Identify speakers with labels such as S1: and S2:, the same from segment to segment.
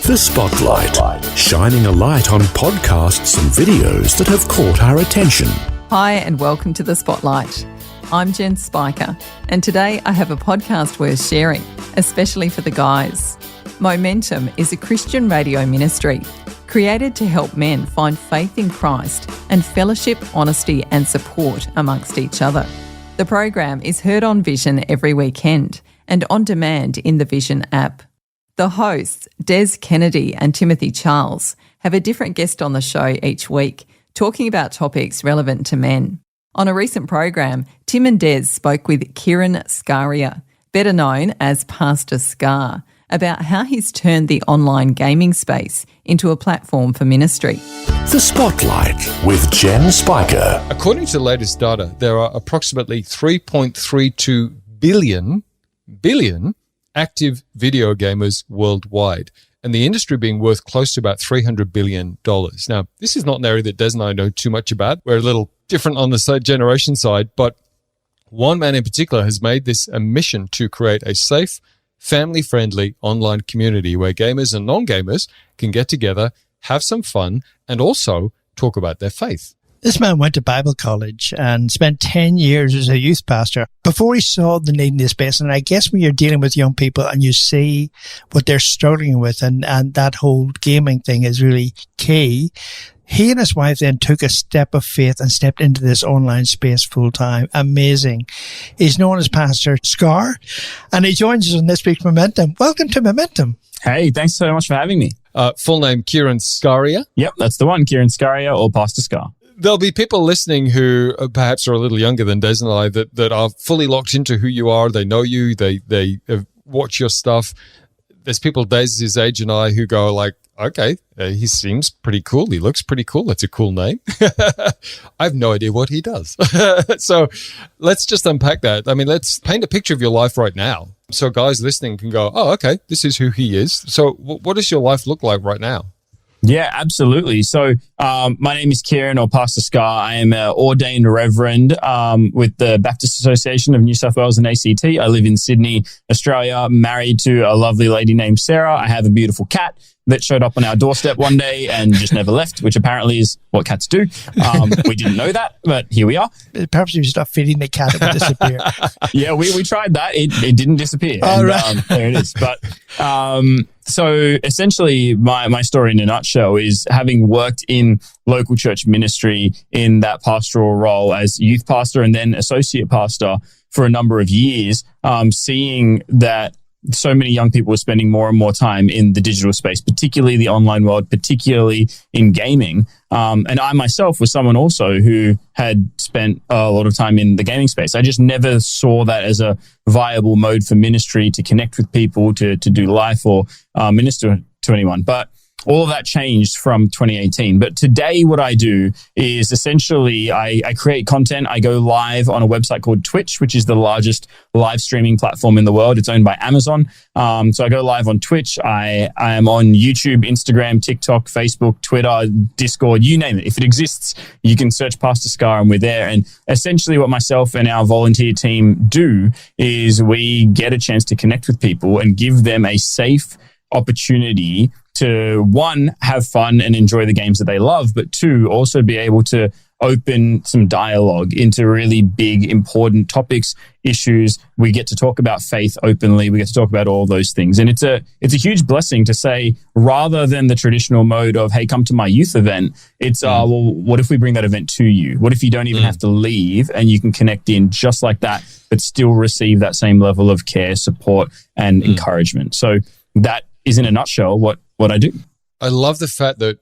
S1: The Spotlight, shining a light on podcasts and videos that have caught our attention.
S2: Hi and welcome to The Spotlight. I'm Jen Spiker, and today I have a podcast worth sharing, especially for the guys. MoMENtum is a Christian radio ministry created to help men find faith in Christ and fellowship, honesty and support amongst each other. The program is heard on Vision every weekend and on demand in the Vision app. The hosts, Des Kennedy and Timothy Charles, have a different guest on the show each week, talking about topics relevant to men. On a recent program, Tim and Des spoke with Kiran Skariah, better known as Pastor Skar, about how he's turned the online gaming space into a platform for ministry.
S1: The Spotlight with Jen Spiker.
S3: According to the latest data, there are approximately 3.32 billion active video gamers worldwide, and the industry being worth close to about $300 billion. Now, this is not an area that Des and I know too much about. We're a little different on the generation side, but one man in particular has made this a mission to create a safe, family-friendly online community where gamers and non-gamers can get together, have some fun, and also talk about their faith.
S4: This man went to Bible college and spent 10 years as a youth pastor before he saw the need in this space. And I guess when you're dealing with young people and you see what they're struggling with and that whole gaming thing is really key, he and his wife then took a step of faith and stepped into this online space full time. Amazing. He's known as Pastor Skar, and he joins us on this week's MoMENtum. Welcome to MoMENtum.
S5: Hey, thanks so much for having me.
S3: Full name, Kiran Skariah.
S5: Yep, that's the one, Kiran Skariah or Pastor Skar.
S3: There'll be people listening who perhaps are a little younger than Des and I that are fully locked into who you are. They know you. They watch your stuff. There's people Des's age and I who go like, okay, he seems pretty cool. He looks pretty cool. That's a cool name. I have no idea what he does. So let's just unpack that. I mean, let's paint a picture of your life right now. So guys listening can go, oh, okay, this is who he is. So what does your life look like right now?
S5: Yeah, absolutely. So my name is Kiran or Pastor Skar. I am an ordained reverend with the Baptist Association of New South Wales and ACT. I live in Sydney, Australia, married to a lovely lady named Sarah. I have a beautiful cat that showed up on our doorstep one day and just never left, which apparently is what cats do. We didn't know that, but here we are.
S4: Perhaps if you stop feeding the cat, it would disappear.
S5: Yeah, we tried that. It didn't disappear.
S4: Oh,
S5: and,
S4: right.
S5: There it is. But so essentially my story in a nutshell is having worked in local church ministry in that pastoral role as youth pastor and then associate pastor for a number of years, seeing that so many young people are spending more and more time in the digital space, particularly the online world, particularly in gaming. And I myself was someone also who had spent a lot of time in the gaming space. I just never saw that as a viable mode for ministry to connect with people, to do life or minister to anyone. But all of that changed from 2018. But today what I do is essentially I create content. I go live on a website called Twitch, which is the largest live streaming platform in the world. It's owned by Amazon. So I go live on Twitch. I am on YouTube, Instagram, TikTok, Facebook, Twitter, Discord, you name it. If it exists, you can search Pastor Skar and we're there. And essentially what myself and our volunteer team do is we get a chance to connect with people and give them a safe opportunity to, one, have fun and enjoy the games that they love, but two, also be able to open some dialogue into really big, important topics, issues. We get to talk about faith openly. We get to talk about all those things. And it's a huge blessing to say, rather than the traditional mode of, hey, come to my youth event, it's, well, what if we bring that event to you? What if you don't even have to leave and you can connect in just like that, but still receive that same level of care, support, and encouragement? So that is, in a nutshell, what I do.
S3: I love the fact that,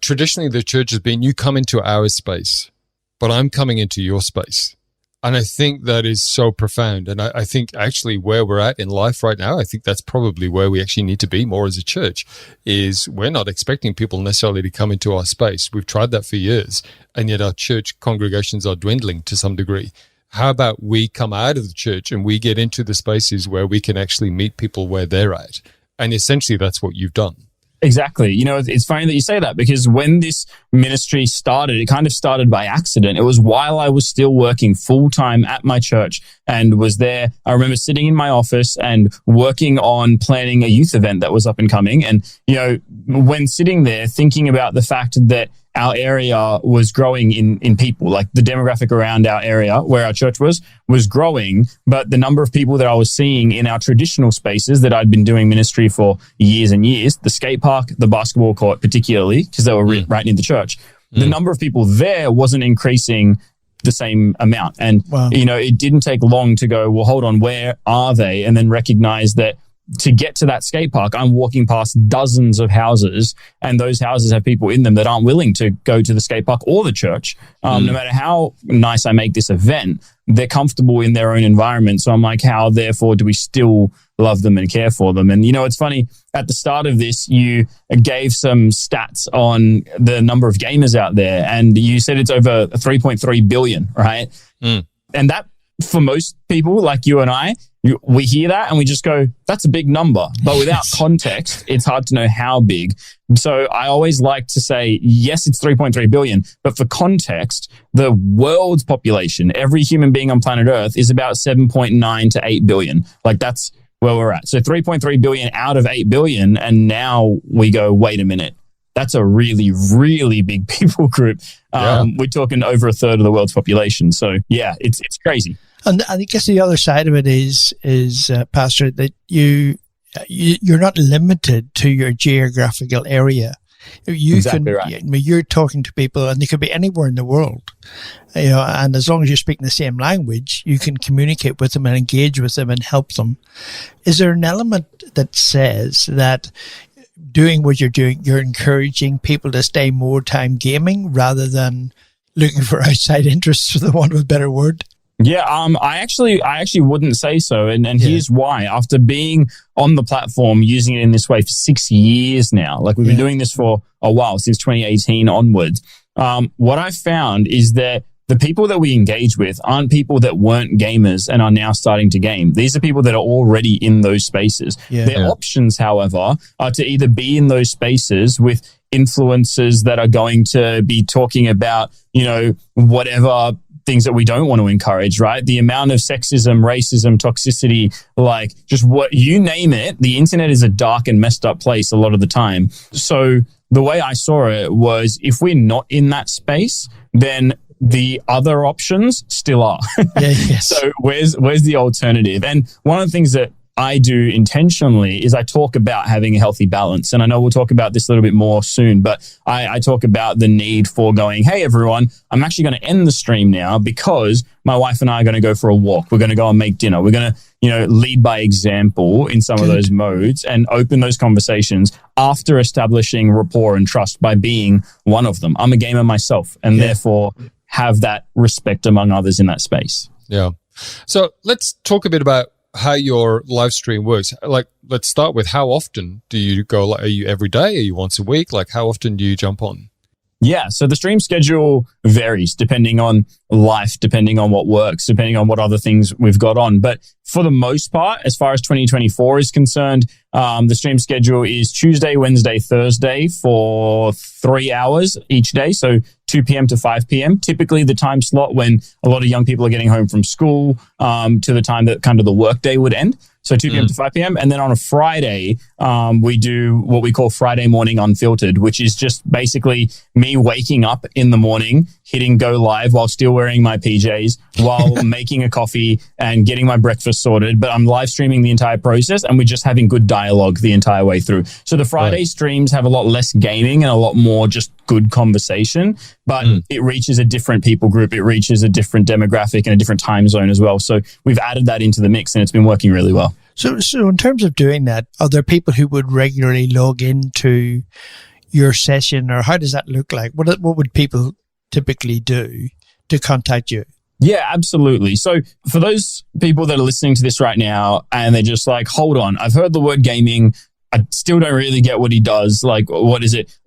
S3: traditionally the church has been, you come into our space, but I'm coming into your space. And I think that is so profound. And I think actually where we're at in life right now, I think that's probably where we actually need to be more as a church, is we're not expecting people necessarily to come into our space. We've tried that for years, and yet our church congregations are dwindling to some degree. How about we come out of the church and we get into the spaces where we can actually meet people where they're at? And essentially that's what you've done.
S5: Exactly. You know, it's funny that you say that, because when this ministry started, it kind of started by accident. It was while I was still working full time at my church and was there. I remember sitting in my office and working on planning a youth event that was up and coming. And, you know, when sitting there thinking about the fact that our area was growing in people, like the demographic around our area where our church was growing, but the number of people that I was seeing in our traditional spaces that I'd been doing ministry for years and years, the skate park, the basketball court particularly, because they were right near the church, the number of people there wasn't increasing the same amount. And, you know, it didn't take long to go, well, hold on, where are they? And then recognize that to get to that skate park, I'm walking past dozens of houses, and those houses have people in them that aren't willing to go to the skate park or the church. No matter how nice I make this event, they're comfortable in their own environment. So I'm like, how therefore do we still love them and care for them? And, you know, it's funny, at the start of this, you gave some stats on the number of gamers out there, and you said it's over 3.3 billion, right? And that, for most people like you and I, we hear that and we just go, that's a big number. But without context, it's hard to know how big. So I always like to say, yes, it's 3.3 billion. But for context, the world's population, every human being on planet Earth, is about 7.9 to 8 billion. Like, that's where we're at. So 3.3 billion out of 8 billion. And now we go, wait a minute. That's a really, really big people group. We're talking over a third of the world's population. So yeah, it's crazy.
S4: And I guess the other side of it is Pastor, that you're not limited to your geographical area.
S5: Exactly right.
S4: You're talking to people, and they could be anywhere in the world. You know, and as long as you're speaking the same language, you can communicate with them and engage with them and help them. Is there an element that says that doing what you're doing, you're encouraging people to stay more time gaming rather than looking for outside interests, for the want of a better word?
S5: Yeah, I actually wouldn't say so, and here's why. After being on the platform, using it in this way for 6 years now, like we've been doing this for a while, since 2018 onwards, what I found is that the people that we engage with aren't people that weren't gamers and are now starting to game. These are people that are already in those spaces. Their options, however, are to either be in those spaces with influencers that are going to be talking about, you know, whatever things that we don't want to encourage, right? The amount of sexism, racism, toxicity, like just what you name it, the internet is a dark and messed up place a lot of the time. So the way I saw it was, if we're not in that space, then the other options still are. So where's the alternative? And one of the things that I do intentionally is I talk about having a healthy balance. And I know we'll talk about this a little bit more soon, but I talk about the need for going, hey, everyone, I'm actually going to end the stream now because my wife and I are going to go for a walk. We're going to go and make dinner. We're going to, you know, lead by example in some of those modes and open those conversations after establishing rapport and trust by being one of them. I'm a gamer myself, and therefore have that respect among others in that space.
S3: Yeah. So let's talk a bit about how your live stream works. Like, let's start with, how often do you go? Like, are you every day? Are you once a week? Like, how often do you jump on?
S5: Yeah, so the stream schedule varies depending on life, depending on what works, depending on what other things we've got on. But for the most part, as far as 2024 is concerned, the stream schedule is Tuesday, Wednesday, Thursday for 3 hours each day. So 2 p.m. to 5 p.m. Typically the time slot when a lot of young people are getting home from school to the time that kind of the workday would end. So 2 p.m. to 5 p.m. And then on a Friday, we do what we call Friday Morning Unfiltered, which is just basically me waking up in the morning, hitting go live while still wearing my PJs, while making a coffee and getting my breakfast sorted. But I'm live streaming the entire process, and we're just having good dialogue the entire way through. So the Friday streams have a lot less gaming and a lot more just good conversation, but it reaches a different people group. It reaches a different demographic and a different time zone as well. So we've added that into the mix, and it's been working really well.
S4: So in terms of doing that, are there people who would regularly log into your session, or how does that look like? What would people typically do to contact you?
S5: Yeah, absolutely. So for those people that are listening to this right now and they're just like, hold on, I've heard the word gaming, I still don't really get what he does. Like, what is it?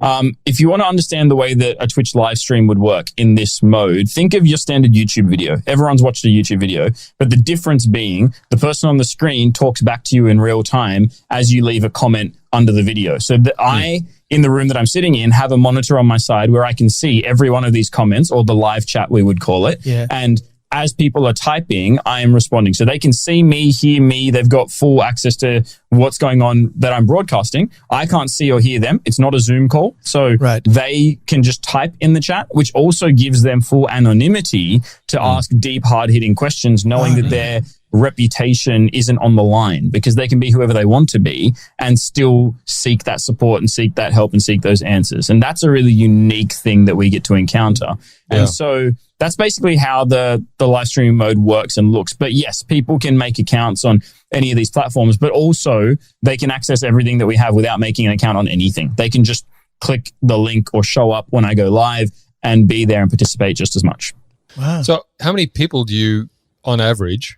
S5: If you want to understand the way that a Twitch live stream would work in this mode, think of your standard YouTube video. Everyone's watched a YouTube video, but the difference being the person on the screen talks back to you in real time as you leave a comment under the video. So I in the room that I'm sitting in, have a monitor on my side where I can see every one of these comments, or the live chat, we would call it.
S4: Yeah.
S5: And as people are typing, I am responding. So they can see me, hear me. They've got full access to what's going on that I'm broadcasting. I can't see or hear them. It's not a Zoom call. So they can just type in the chat, which also gives them full anonymity to ask deep, hard-hitting questions, knowing that their reputation isn't on the line, because they can be whoever they want to be and still seek that support and seek that help and seek those answers. And that's a really unique thing that we get to encounter. Yeah. And so that's basically how the live streaming mode works and looks. But yes, people can make accounts on any of these platforms, but also they can access everything that we have without making an account on anything. They can just click the link or show up when I go live and be there and participate just as much.
S4: Wow.
S3: So how many people do you, on average,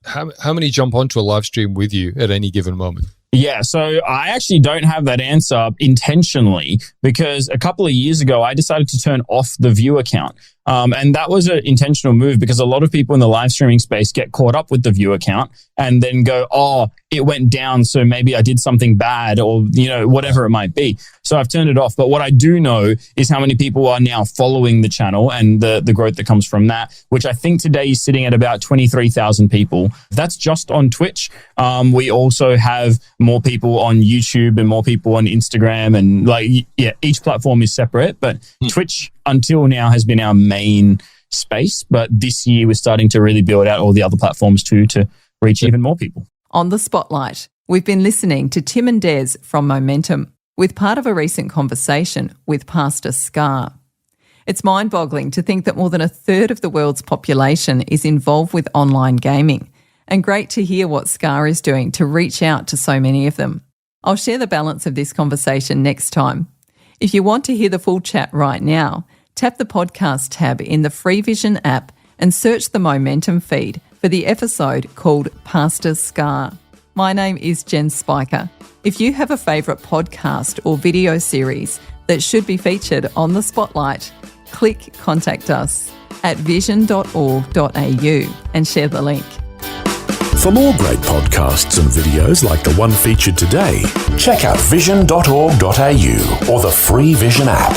S3: how many jump onto a live stream with you at any given moment?
S5: Yeah, so I actually don't have that answer intentionally, because a couple of years ago, I decided to turn off the view account. And that was an intentional move, because a lot of people in the live streaming space get caught up with the view account and then go, oh, it went down, so maybe I did something bad, or, whatever it might be. So I've turned it off. But what I do know is how many people are now following the channel and the growth that comes from that, which I think today is sitting at about 23,000 people. That's just on Twitch. We also have more people on YouTube and more people on Instagram, and each platform is separate, but Twitch until now has been our main space. But this year we're starting to really build out all the other platforms too, to reach even more people.
S2: On the Spotlight, we've been listening to Tim and Des from MoMENtum with part of a recent conversation with Pastor Skar. It's mind-boggling to think that more than a third of the world's population is involved with online gaming, and great to hear what Skar is doing to reach out to so many of them. I'll share the balance of this conversation next time. If you want to hear the full chat right now, tap the podcast tab in the Free Vision app and search the MoMENtum feed for the episode called Pastor Skar. My name is Jen Spiker. If you have a favourite podcast or video series that should be featured on the Spotlight, click Contact Us at vision.org.au and share the link.
S1: For more great podcasts and videos like the one featured today, check out vision.org.au or the Free Vision app.